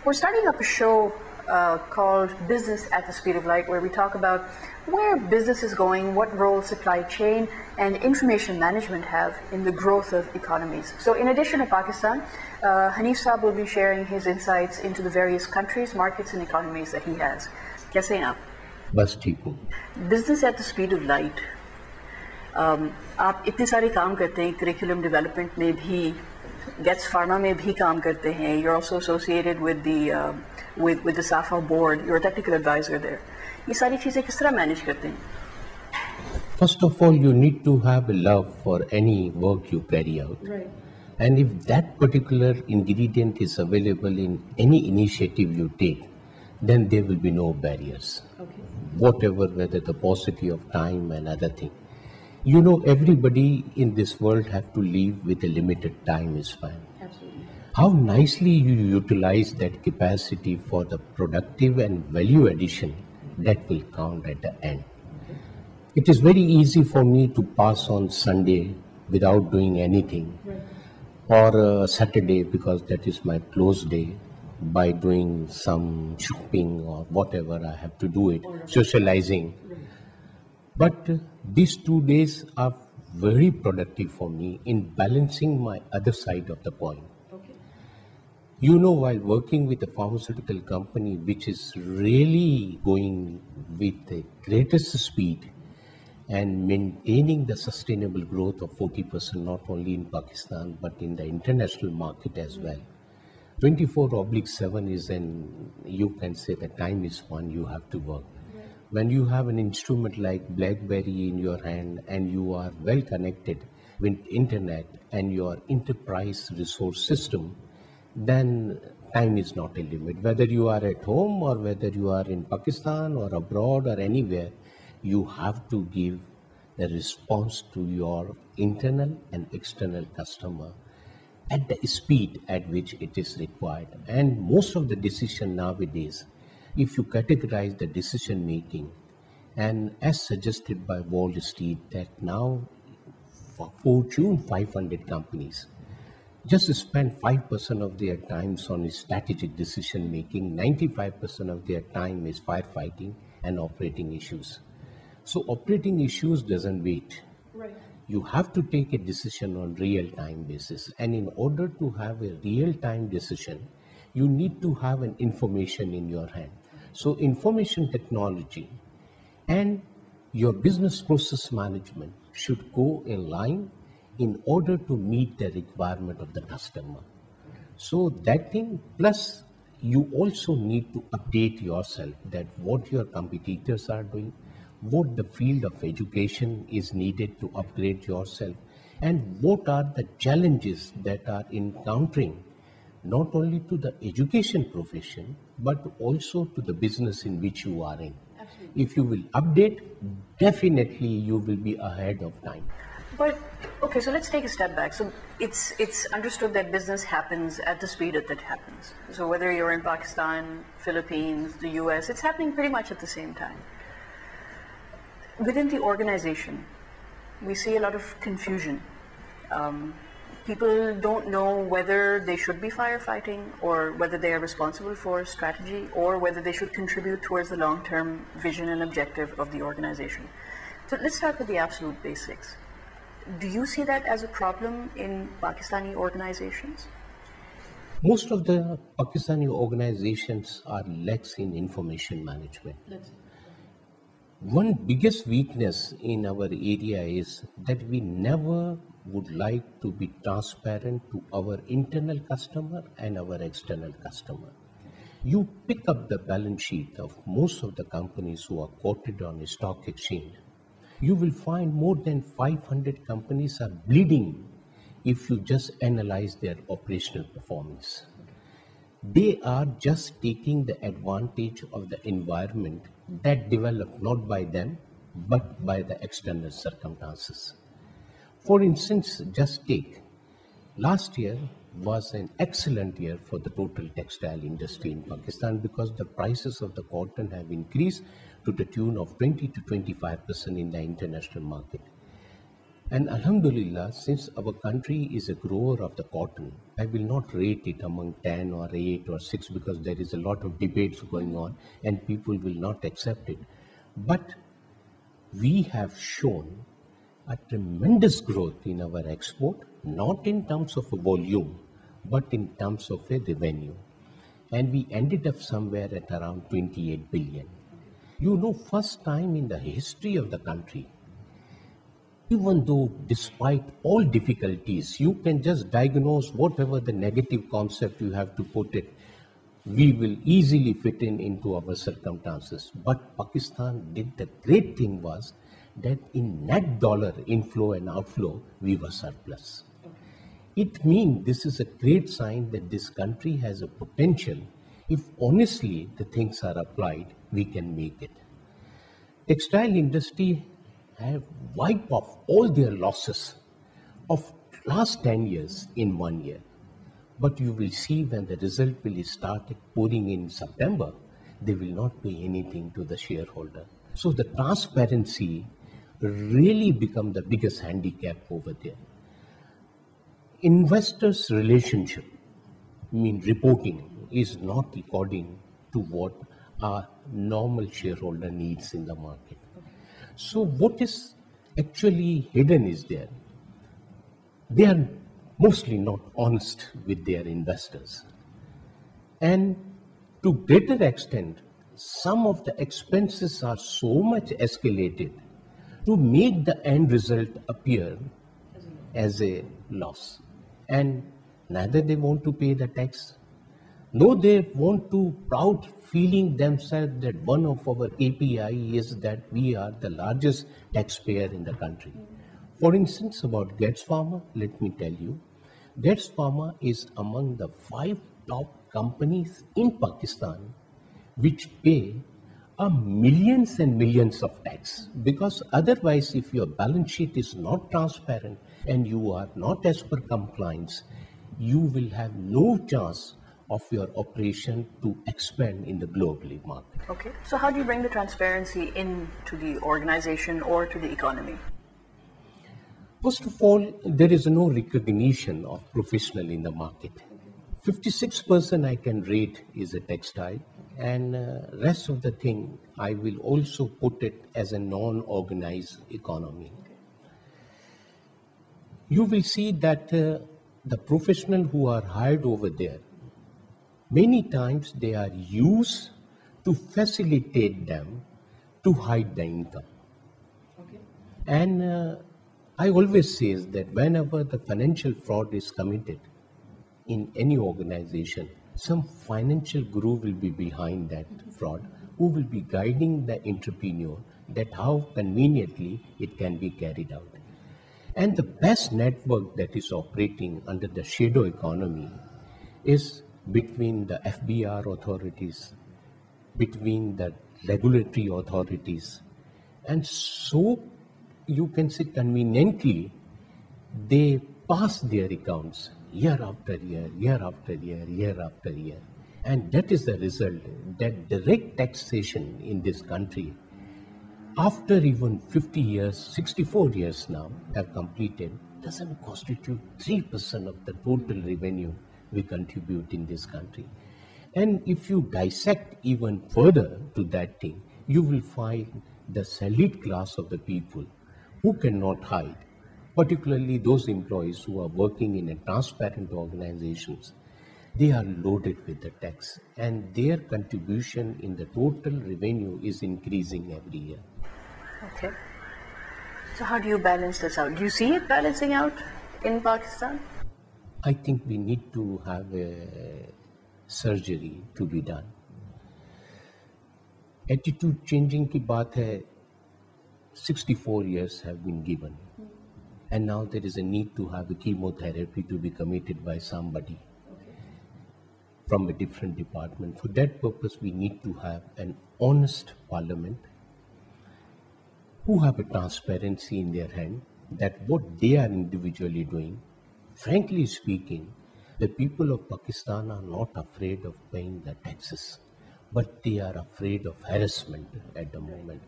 We're starting up a show called Business at the Speed of Light, where we talk about where business is going, what role supply chain and information management have in the growth of economies. So in addition to Pakistan, Hanif Saab will be sharing his insights into the various countries, markets and economies that he has. Kaise hain aap? बस ठीक हूँ. Business at the Speed of Light. आप इतने सारे काम करते हैं, curriculum development में भी, गेट्स फार्मा में भी काम करते हैं. You're also associated with the SAFA board. You're a technical advisor there. ये सारी चीजें किस तरह मैनेज करते हैं? First of all, you need to have a love for any work you carry out. Right. And if that particular ingredient is available in any initiative you take, then there will be no barriers. Okay. Whatever, whether the paucity of time and other thing. You know, everybody in this world have to live with a limited time span. Absolutely. How nicely you utilize that capacity for the productive and value addition, that will count at the end. It is very easy for me to pass on Sunday without doing anything, or Saturday, because that is my close day, by doing some shopping or whatever I have to do it, socializing. But these 2 days are very productive for me in balancing my other side of the coin. Okay. You know, while working with a pharmaceutical company which is really going with the greatest speed and maintaining the sustainable growth of 40% not only in Pakistan but in the international market as well. 24/7 is you can say the time is one you have to work. When you have an instrument like BlackBerry in your hand and you are well connected with internet and your enterprise resource system, then time is not a limit. Whether you are at home or whether you are in Pakistan or abroad or anywhere, you have to give a response to your internal and external customer at the speed at which it is required. And most of the decision nowadays, if you categorize the decision making, and as suggested by Wall Street, that now for Fortune 500 companies just spend 5% of their times on strategic decision making, 95% of their time is firefighting and operating issues. So operating issues doesn't wait. Right. You have to take a decision on real-time basis, and in order to have a real-time decision, you need to have an information in your hand. So information technology and your business process management should go in line in order to meet the requirement of the customer. So that thing, plus you also need to update yourself that what your competitors are doing, what the field of education is needed to upgrade yourself, and what are the challenges that are encountering not only to the education profession, but also to the business in which you are in. Absolutely. If you will update, definitely you will be ahead of time. But, okay, so let's take a step back. So it's understood that business happens at the speed that it happens. So whether you're in Pakistan, Philippines, the US, it's happening pretty much at the same time. Within the organization, we see a lot of confusion. People don't know whether they should be firefighting or whether they are responsible for strategy or whether they should contribute towards the long-term vision and objective of the organization. So let's start with the absolute basics. Do you see that as a problem in Pakistani organizations? Most of the Pakistani organizations are lax in information management. One biggest weakness in our area is that we never would like to be transparent to our internal customer and our external customer. You pick up the balance sheet of most of the companies who are quoted on a stock exchange. You will find more than 500 companies are bleeding if you just analyze their operational performance. They are just taking the advantage of the environment that developed not by them, but by the external circumstances. For instance, just take, last year was an excellent year for the total textile industry in Pakistan because the prices of the cotton have increased to the tune of 20 to 25% in the international market. And Alhamdulillah, since our country is a grower of the cotton, I will not rate it among 10 or 8 or 6 because there is a lot of debates going on and people will not accept it. But we have shown a tremendous growth in our export, not in terms of a volume, but in terms of a revenue. And we ended up somewhere at around 28 billion. You know, first time in the history of the country, even though despite all difficulties, you can just diagnose whatever the negative concept you have to put it, we will easily fit in into our circumstances. But Pakistan did the great thing was that in net dollar inflow and outflow, we were surplus. It means this is a great sign that this country has a potential. If honestly the things are applied, we can make it. Textile industry have wiped off all their losses of last 10 years in 1 year. But you will see when the result will start pouring in September, they will not pay anything to the shareholder. So the transparency really become the biggest handicap over there. Investors' relationship, reporting, is not according to what our normal shareholder needs in the market. So what is actually hidden is there. They are mostly not honest with their investors. And to greater extent, some of the expenses are so much escalated to make the end result appear as a loss. And neither they want to pay the tax, nor they want to proud feeling themselves that one of our KPI is that we are the largest taxpayer in the country. For instance, about Getz Pharma, let me tell you, Getz Pharma is among the 5 top companies in Pakistan which pay millions and millions of tax. Because otherwise, if your balance sheet is not transparent and you are not as per compliance, you will have no chance of your operation to expand in the global market. Okay. So how do you bring the transparency into the organization or to the economy? First of all, there is no recognition of professional in the market. 56% I can rate is a textile, and rest of the thing I will also put it as a non-organized economy. You will see that the professional who are hired over there, many times they are used to facilitate them to hide the income. Okay. And I always say that whenever the financial fraud is committed in any organization, some financial guru will be behind that fraud, who will be guiding the entrepreneur that how conveniently it can be carried out. And the best network that is operating under the shadow economy is between the FBR authorities, between the regulatory authorities, and so you can say conveniently they pass their accounts year after year, year after year, year after year. And that is the result that direct taxation in this country, after even 50 years, 64 years now have completed, doesn't constitute 3% of the total revenue we contribute in this country. And if you dissect even further to that thing, you will find the elite class of the people who cannot hide, particularly those employees who are working in a transparent organizations. They are loaded with the tax, and their contribution in the total revenue is increasing every year. Okay. So how do you balance this out? Do you see it balancing out in Pakistan? I think we need to have a surgery to be done. Attitude changing ki baat hai, 64 years have been given. And now there is a need to have a chemotherapy to be committed by somebody from a different department. For that purpose, we need to have an honest parliament who have a transparency in their hand that what they are individually doing. Frankly speaking, the people of Pakistan are not afraid of paying the taxes. but they are afraid of harassment at the moment.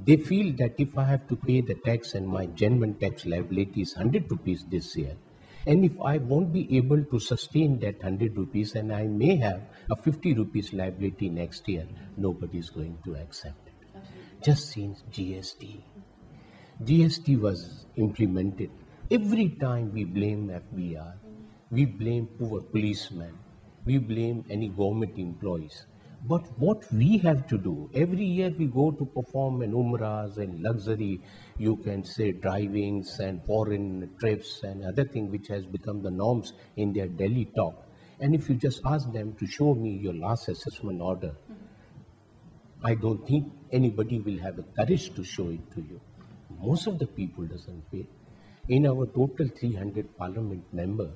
They feel that if I have to pay the tax and my genuine tax liability is 100 rupees this year, and if I won't be able to sustain that 100 rupees and I may have a 50 rupees liability next year, nobody is going to accept it. Just since GST was implemented, every time we blame FBR, we blame poor policemen, we blame any government employees. But what we have to do, every year we go to perform an umrahs and luxury, you can say drivings and foreign trips and other thing which has become the norms in their daily talk. And if you just ask them to show me your last assessment order, I don't think anybody will have the courage to show it to you. Most of the people doesn't pay. In our total 300 parliament member,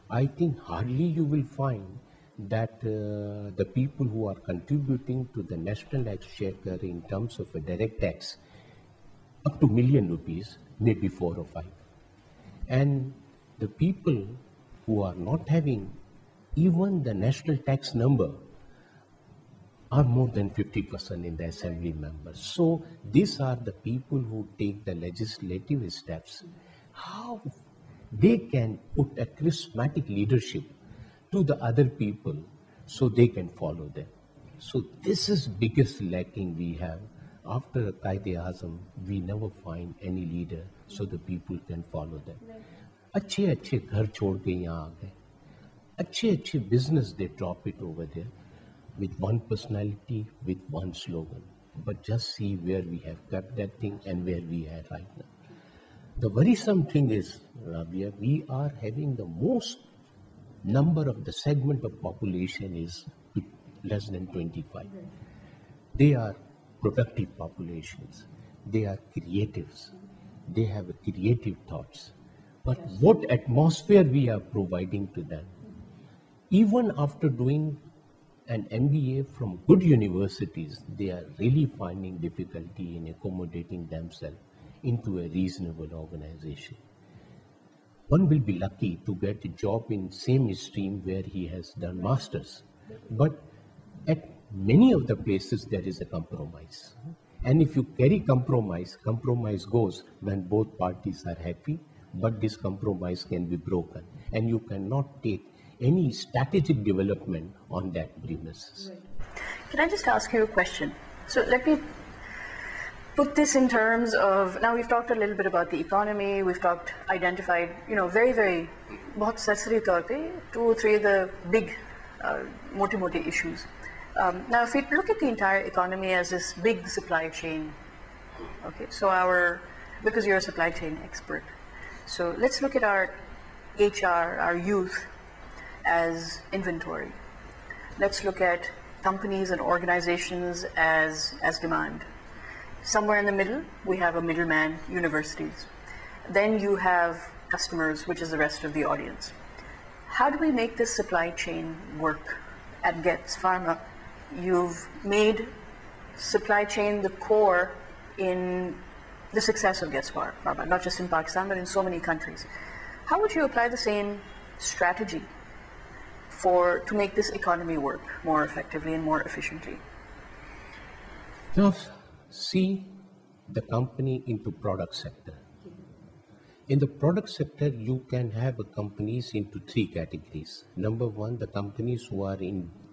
I think hardly you will find that the people who are contributing to the national exchequer in terms of a direct tax up to million rupees, maybe 4 or 5. And the people who are not having even the national tax number are more than 50% in the assembly members. So these are the people who take the legislative steps. How they can put a charismatic leadership to the other people so they can follow them. So this is biggest lacking we have. After Qaid-e-Azam, we never find any leader so the people can follow them. अच्छे अच्छे घर छोड़ के यहाँ आ गए, अच्छे अच्छे business they drop it over there with one personality, with one slogan. But just see where we have kept that thing and where we are right now. The worrisome thing is, Rabia, we are having the most number of the segment of population is less than 25. They are productive populations. They are creatives. They have creative thoughts. But what atmosphere we are providing to them? Even after doing an MBA from good universities, they are really finding difficulty in accommodating themselves into a reasonable organization. One will be lucky to get a job in same stream where he has done masters. But at many of the places there is a compromise. And if you carry compromise, compromise goes when both parties are happy, but this compromise can be broken. And you cannot take any strategic development on that premises. Right. Can I just ask you a question? So let me put this in terms of, now we've talked a little bit about the economy, we've identified, very, बहुत सरसरी तौर पे 2 or 3 of the big, मोटे issues. Now if we look at the entire economy as this big supply chain, okay, so because you're a supply chain expert, so let's look at our HR, our youth, as inventory. Let's look at companies and organizations as demand. Somewhere in the middle, we have a middleman, universities. Then you have customers, which is the rest of the audience. How do we make this supply chain work at Getz Pharma? You've made supply chain the core in the success of Getz Pharma, not just in Pakistan, but in so many countries. How would you apply the same strategy to make this economy work more effectively and more efficiently? Now, see the company into product sector. In the product sector, you can have companies into 3 categories. Number 1, the companies who are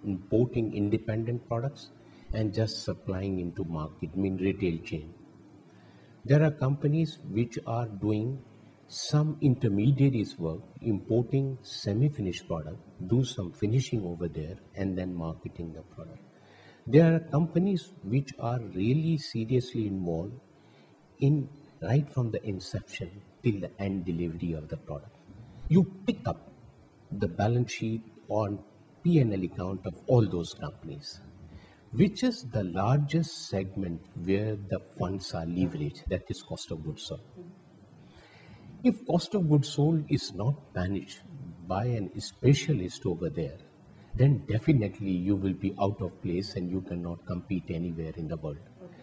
importing independent products and just supplying into market, retail chain. There are companies which are doing some intermediaries work, importing semi-finished product, do some finishing over there and then marketing the product. There are companies which are really seriously involved in right from the inception till the end delivery of the product. You pick up the balance sheet on P&L account of all those companies. Which is the largest segment where the funds are leveraged, that is cost of goods sold. If cost of goods sold is not managed by a specialist over there, then definitely you will be out of place and you cannot compete anywhere in the world. Okay.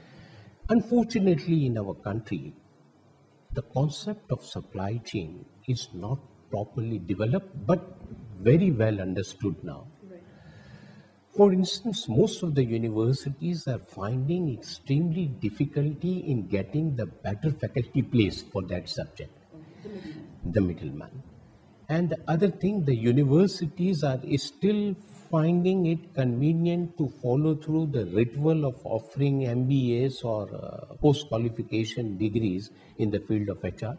Unfortunately, in our country, the concept of supply chain is not properly developed, but very well understood now. Right. For instance, most of the universities are finding extremely difficulty in getting the better faculty placed for that subject, the middleman. And the other thing, the universities are still finding it convenient to follow through the ritual of offering MBAs or post-qualification degrees in the field of HR,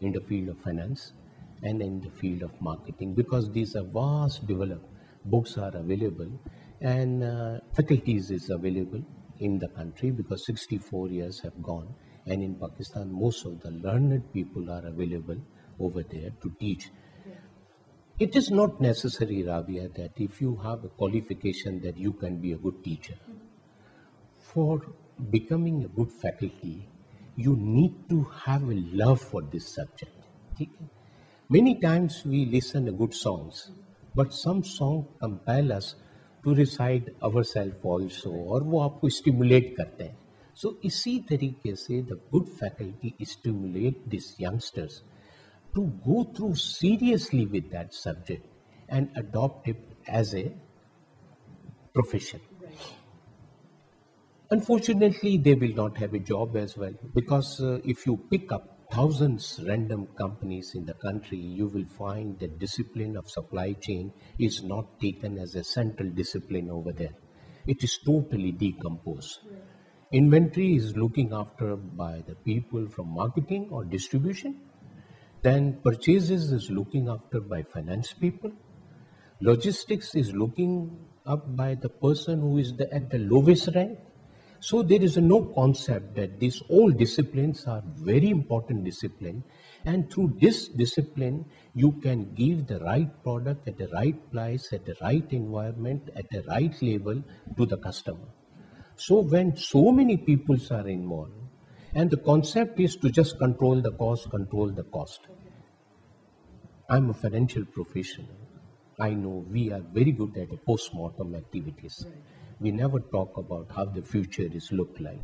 in the field of finance, and in the field of marketing, because these are vast developed. Books are available, and faculties is available in the country, because 64 years have gone, and in Pakistan most of the learned people are available over there to teach. It is not necessary, Rabia, that if you have a qualification that you can be a good teacher. For becoming a good faculty, you need to have a love for this subject. Okay? Many times we listen to good songs, but some songs compel us to recite ourselves also, और वो आपको stimulate करते हैं. So इसी तरीके से the good faculty stimulate these youngsters to go through seriously with that subject and adopt it as a profession. Unfortunately, they will not have a job as well, because if you pick up thousands random companies in the country, you will find that discipline of supply chain is not taken as a central discipline over there. It is totally decomposed. Inventory is looking after by the people from marketing or distribution. Then purchases is looking after by finance people. Logistics is looking up by the person who is at the lowest rank. So there is no concept that these all disciplines are very important discipline, and through this discipline you can give the right product at the right price, at the right environment, at the right level to the customer. So when so many peoples are involved, and the concept is to just control the cost. I'm a financial professional. I know we are very good at the post-mortem activities. We never talk about how the future is look like.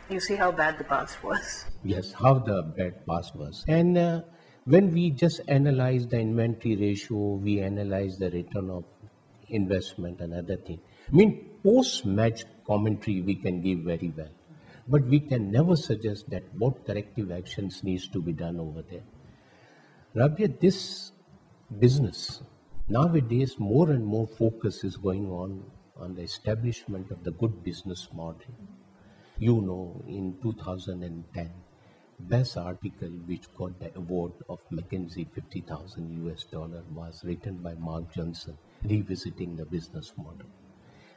You see how bad the past was. Yes, how the bad past was. And when we just analyze the inventory ratio, we analyze the return of investment and other things. I mean, post-match commentary we can give very well. But we can never suggest that what corrective actions needs to be done over there. Rabia, this business, nowadays more and more focus is going on the establishment of the good business model. You know, in 2010, best article which got the award of McKinsey $50,000 was written by Mark Johnson, revisiting the business model.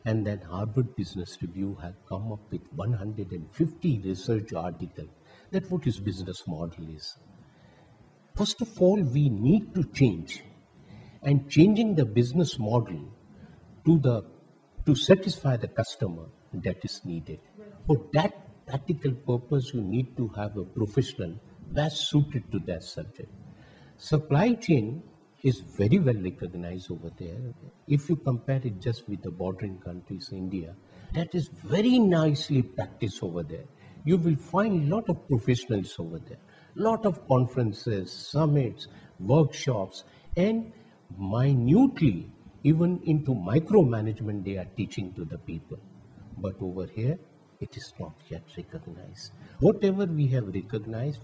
And then Harvard Business Review had come up with 150 research articles that what his business model is. First of all, we need to change, and changing the business model to satisfy the customer, that is needed. For that practical purpose, you need to have a professional best suited to that subject. Supply chain is very well recognized over there. If you compare it just with the bordering countries, India, that is very nicely practiced over there. You will find a lot of professionals over there, lot of conferences, summits, workshops, and minutely, even into micromanagement, they are teaching to the people. But over here, it is not yet recognized. Whatever we have recognized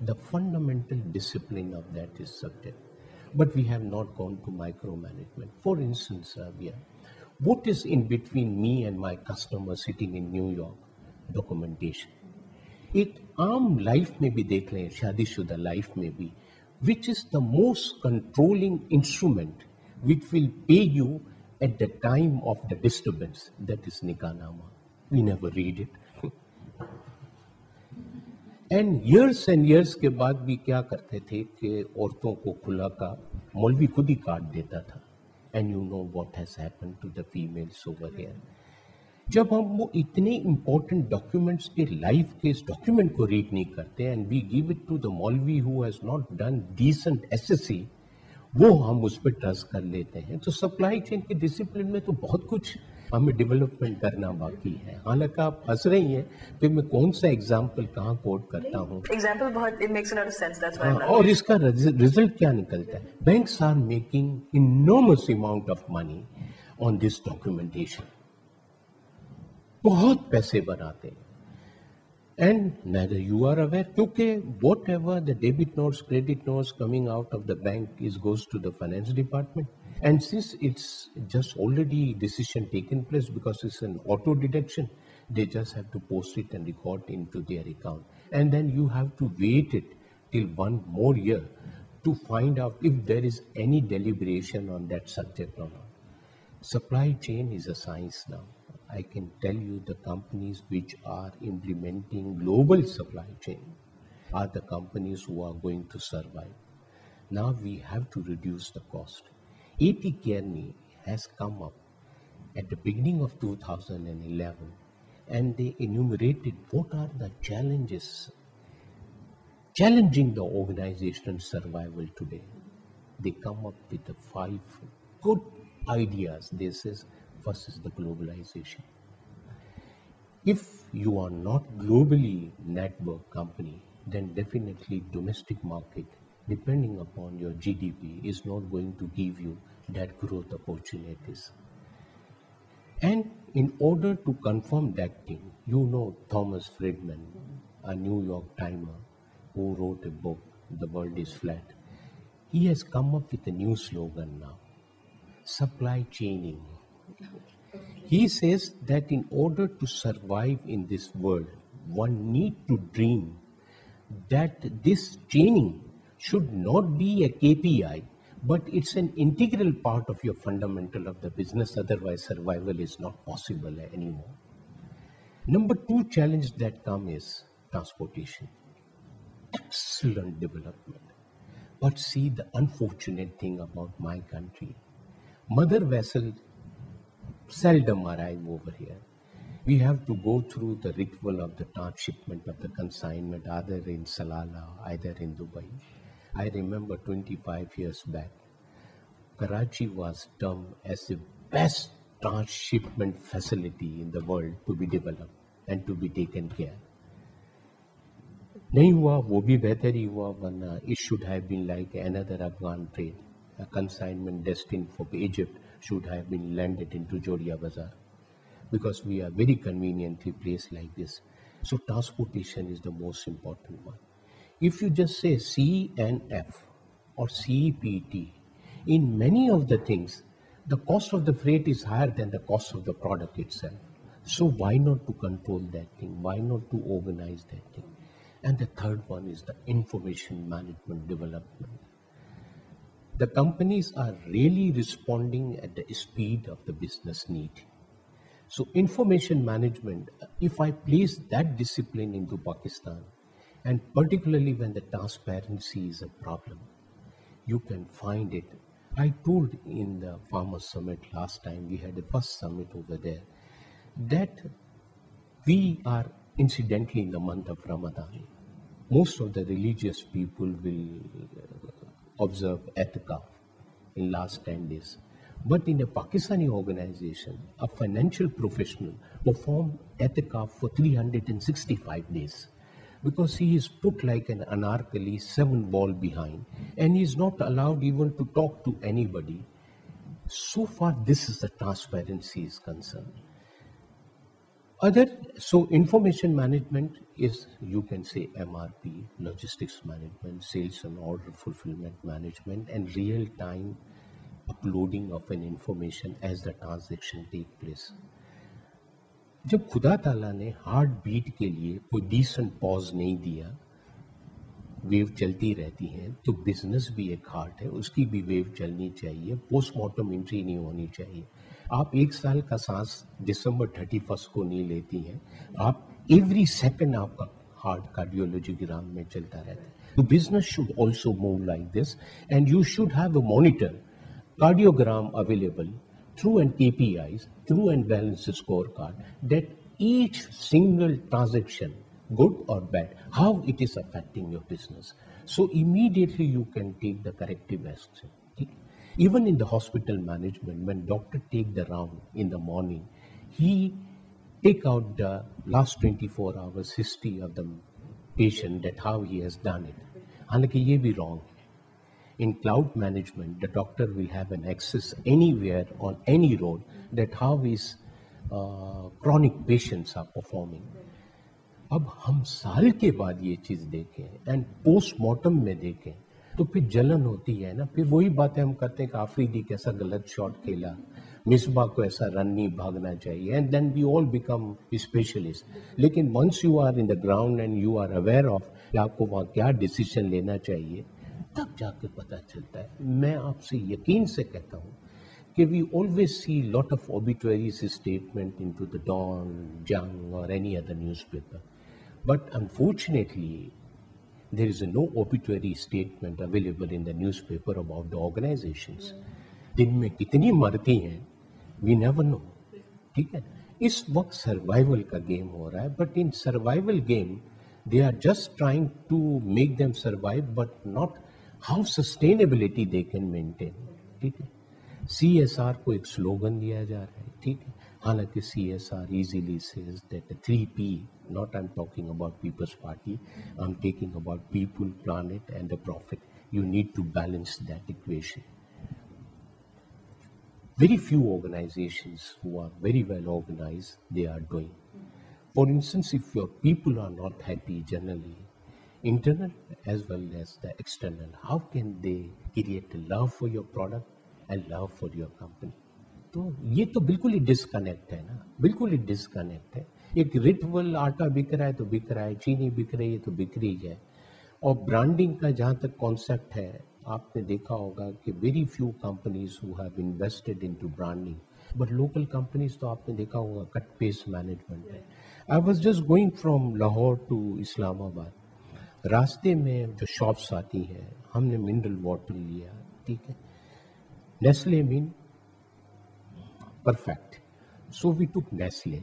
the fundamental discipline of that is subject. But we have not gone to micromanagement. For instance, Rabia, what is in between me and my customer sitting in New York? Documentation. एक आम life में भी देख लें, शादीशुदा life में भी, which is the most controlling instrument which will pay you at the time of the disturbance, that is Nikahnaama. We never read it. And years के बाद भी क्या करते थे कि औरतों को खुला का मौलवी खुद ही काट देता था. And you know what has happened to the females over here. जब हम वो इतने इम्पोर्टेंट डॉक्यूमेंट्स के लाइफ के इस डॉक्यूमेंट को रीड नहीं करते and we give it to the maulvi who has not done decent SSC, वो हम उस पर ट्रस्ट कर लेते हैं. तो सप्लाई चेन के डिसिप्लिन में तो बहुत कुछ हमें डेवलपमेंट करना बाकी है. हालांकि आप हंस रही हैं, फिर मैं कौन सा एग्जाम्पल कहाँ कोट करता हूँ. एग्जाम्पल बहुत, it makes a lot of sense, that's why. और इसका रिजल्ट क्या निकलता है? Banks are making enormous amount of money on this documentation. बहुत पैसे बनाते हैं. And neither you are aware, because whatever the debit notes, credit notes coming out of the bank goes to the finance department. And since it's just already decision taken place because it's an auto deduction, they just have to post it and record into their account. And then you have to wait it till one more year to find out if there is any deliberation on that subject or not. Supply chain is a science now. I can tell you the companies which are implementing global supply chain are the companies who are going to survive. Now we have to reduce the cost. A.T. Kearney has come up at the beginning of 2011 and they enumerated what are the challenges challenging the organization's survival today. They come up with the 5 good ideas. This is first is the globalization. If you are not globally network company, then definitely domestic market, depending upon your GDP, is not going to give you that growth opportunities. And in order to confirm that thing, you know Thomas Friedman, a New York Timer, who wrote a book, The World is Flat. He has come up with a new slogan now, supply chaining. He says that in order to survive in this world, one need to dream that this chaining should not be a KPI, but it's an integral part of your fundamental of the business. Otherwise, survival is not possible anymore. Number 2 challenge that comes is transportation. Excellent development. But see the unfortunate thing about my country. Mother vessel seldom arrive over here. We have to go through the ritual of the transshipment of the consignment, either in Salalah, either in Dubai. I remember 25 years back, Karachi was termed as the best transshipment facility in the world to be developed and to be taken care. नहीं हुआ, वो भी बेहतर ही हुआ, वरना it should have been like another Afghan trade. A consignment destined for Egypt should have been landed into Jodia Bazaar because we are very conveniently placed like this. So transportation is the most important one. If you just say CNF or CPT, in many of the things, the cost of the freight is higher than the cost of the product itself. So why not to control that thing? Why not to organize that thing? And the third one is the information management development. The companies are really responding at the speed of the business need. So information management, if I place that discipline into Pakistan, and particularly when the transparency is a problem, you can find it. I told in the Farmers Summit last time, we had the first summit over there, that we are incidentally in the month of Ramadan. Most of the religious people will observe Etikaf in last 10 days. But in a Pakistani organization, a financial professional performed Etikaf for 365 days because he is put like an anarchally 7 wall behind and he is not allowed even to talk to anybody. So far, this is the transparency is concerned. So information management is, you can say MRP, logistics management, sales and order fulfillment management, and real-time uploading of an information as the transaction take place. जब खुदा ताला ने heart beat के लिए कोई decent pause नहीं दिया, wave चलती रहती है, तो बिजनेस भी एक हार्ट है, उसकी भी वेव चलनी चाहिए, पोस्टमार्टम एंट्री नहीं होनी चाहिए. आप 1 साल का सांस दिसंबर 31 को नहीं लेती हैं, आप एवरी सेकंड आपका हार्ट कार्डियोलॉजीग्राम में चलता रहता है. तो business should also move like this and you should have a monitor cardiogram available through and KPIs, through and balance scorecard, that each single transaction, good or bad, how it is affecting your business. So immediately you can take the corrective action. Even in the hospital management, when doctor take the round in the morning, he take out the last 24 hours history of the patient, that how he has done it. हालांकि ये भी wrong. In cloud management, the doctor will have an access anywhere on any road that how his chronic patients are performing. अब हम साल के बाद ये चीज़ देखें एंड पोस्टमार्टम में देखें तो फिर जलन होती है ना, फिर वही बातें हम करते हैं कि आफरीदी कैसा गलत शॉट खेला, मिसबा को ऐसा रन नहीं भागना चाहिए, and then we all become specialist. लेकिन once you are in the ground and you are aware of कि आपको वहाँ क्या डिसीजन लेना चाहिए, तब जाके पता चलता है। मैं आपसे यकीन से कहता हूँ कि we always see lot of obituaries statement into the Dawn, Jung or any other newspaper. But unfortunately, there is no obituary statement available in the newspaper about the organizations. दिन में कितनी मरती हैं, we never know. ठीक है, इस वक्त survival का गेम हो रहा है, but in survival game they are just trying to make them survive, but not how sustainability they can maintain. ठीक है, CSR को एक स्लोगन दिया जा रहा है, ठीक है, हालांकि CSR easily says that the 3P, not I'm talking about People's Party, I'm talking about people, planet and the profit. You need to balance that equation. Very few organizations who are very well organized, they are doing. For instance, if your people are not happy generally, internal as well as the external, how can they create love for your product and love for your company? तो ये तो बिल्कुल ही disconnect है ना, बिल्कुल ही disconnect है। एक ritual आटा बिक रहा है तो बिक रहा है, चीनी बिक रही है तो बिक रही है। और ब्रांडिंग का जहाँ तक कॉन्सेप्ट है, आपने देखा होगा कि very few companies who have invested into branding, but local companies तो आपने देखा होगा कट पेस्ट मैनेजमेंट है। I was just going from Lahore to Islamabad, रास्ते में जो शॉप्स आती हैं, हमने मिनरल वाटर लिया, ठीक है, Nestle mean perfect, so we took Nestle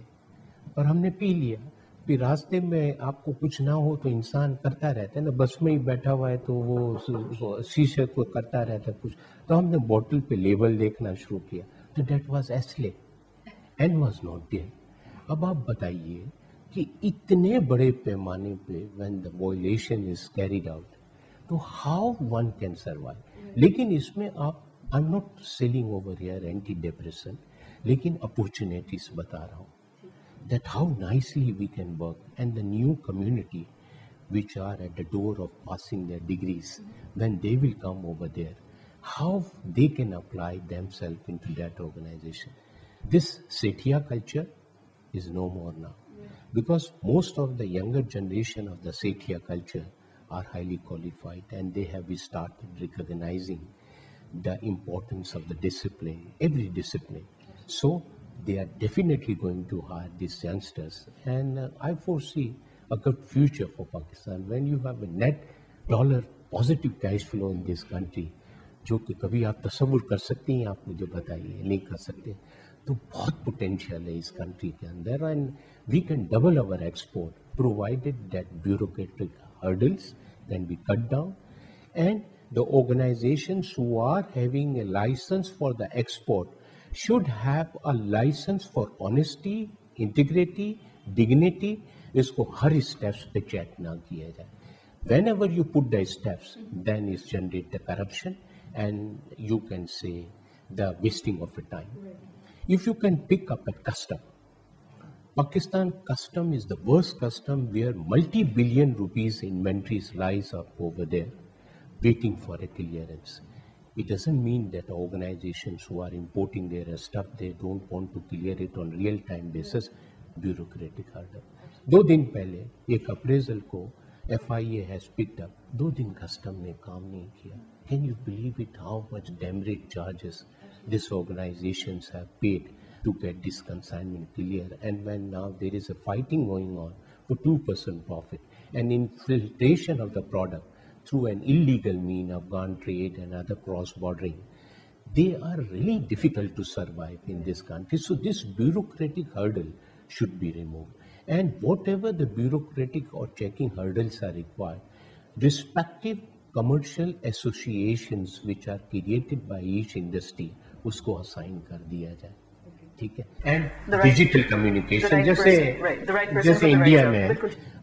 और हमने पी लिया। फिर रास्ते में आपको कुछ ना हो तो इंसान करता रहता है ना, बस में ही बैठा हुआ है तो वो शीशे को करता रहता है कुछ, तो हमने बोतल पे लेबल देखना शुरू किया तो डेट वाज एस्ले एंड वाज नॉट देयर। अब आप बताइए कि इतने बड़े पैमाने पे when the violation is carried out, तो हाउ वन कैन सर्वाइव। लेकिन इसमें आप, I am not selling over here anti depression, लेकिन अपॉर्चुनिटीज बता रहा हूँ that how nicely we can work, and the new community which are at the door of passing their degrees, when they will come over there, how they can apply themselves into that organization. This Sethia culture is no more now, because most of the younger generation of the Sethia culture are highly qualified and they have started recognizing the importance of the discipline, every discipline. So they are definitely going to hire these youngsters, and I foresee a good future for Pakistan when you have a net dollar positive cash flow in this country, जो कि कभी आप तस्वुर कर सकते हैं, आप मुझे बताइए, नहीं कर सकते, तो बहुत पोटेंशियल है इस कंट्री के अंदर, and we can double our export provided that bureaucratic hurdles can be cut down, and the organisations who are having a licence for the export should have a license for honesty, integrity, dignity. इसको हर steps पे check ना किया जाए. Whenever you put the steps, then it generate the corruption and you can say the wasting of the time. If you can pick up a custom, Pakistan custom is the worst custom where multi-billion rupees inventories lies up over there waiting for a clearance. It doesn't mean that organizations who are importing their stuff, they don't want to clear it on real-time basis, bureaucratic hurdle. 2 दिन पहले एक appraisal को FIA has picked up, 2 दिन custom ने काम नहीं किया. Can you believe it? How much demerit charges these organizations have paid to get this consignment clear? And when now there is a fighting going on for 2% profit and infiltration of the product through an illegal mean of gun trade and other cross-bordering, they are really difficult to survive in this country. So this bureaucratic hurdle should be removed. And whatever the bureaucratic or checking hurdles are required, respective commercial associations which are created by each industry, उसको assign कर दिया जाए. ठीक है. And digital communication, जैसे India में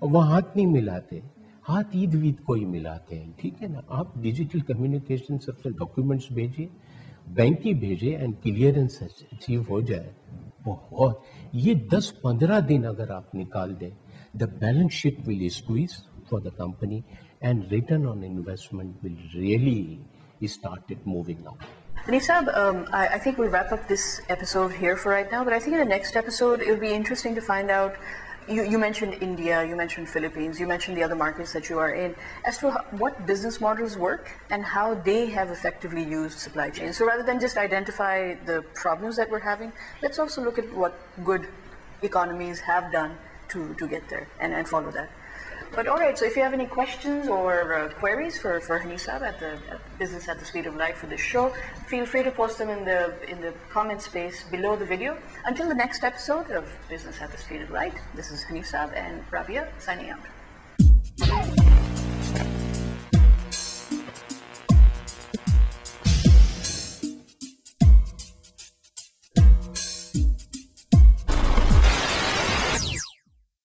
वहाँ हाथ नहीं मिलाते, हाथ ईद वीद को ही मिलाते हैं, ठीक है ना. आप डिजिटल कम्युनिकेशन सबसे डॉक्यूमेंट्स भेजिए, बैंक ही भेजे एंड क्लियरेंस अचीव हो जाए, बहुत ये 10-15 दिन अगर आप निकाल दें, the balance sheet will squeeze for the company and return on investment will really started moving up. Hanif Saab, I think we'll wrap up this episode here for right now, but I think in the next episode it'll be interesting to find out, you mentioned India, you mentioned Philippines, you mentioned the other markets that you are in, as to what business models work and how they have effectively used supply chain. So rather than just identify the problems that we're having, let's also look at what good economies have done to get there and follow that. But all right, so if you have any questions or queries for Hanif Saab at Business at the Speed of Light for this show, feel free to post them in the comment space below the video. Until the next episode of Business at the Speed of Light, this is Hanif Saab and Rabia signing out.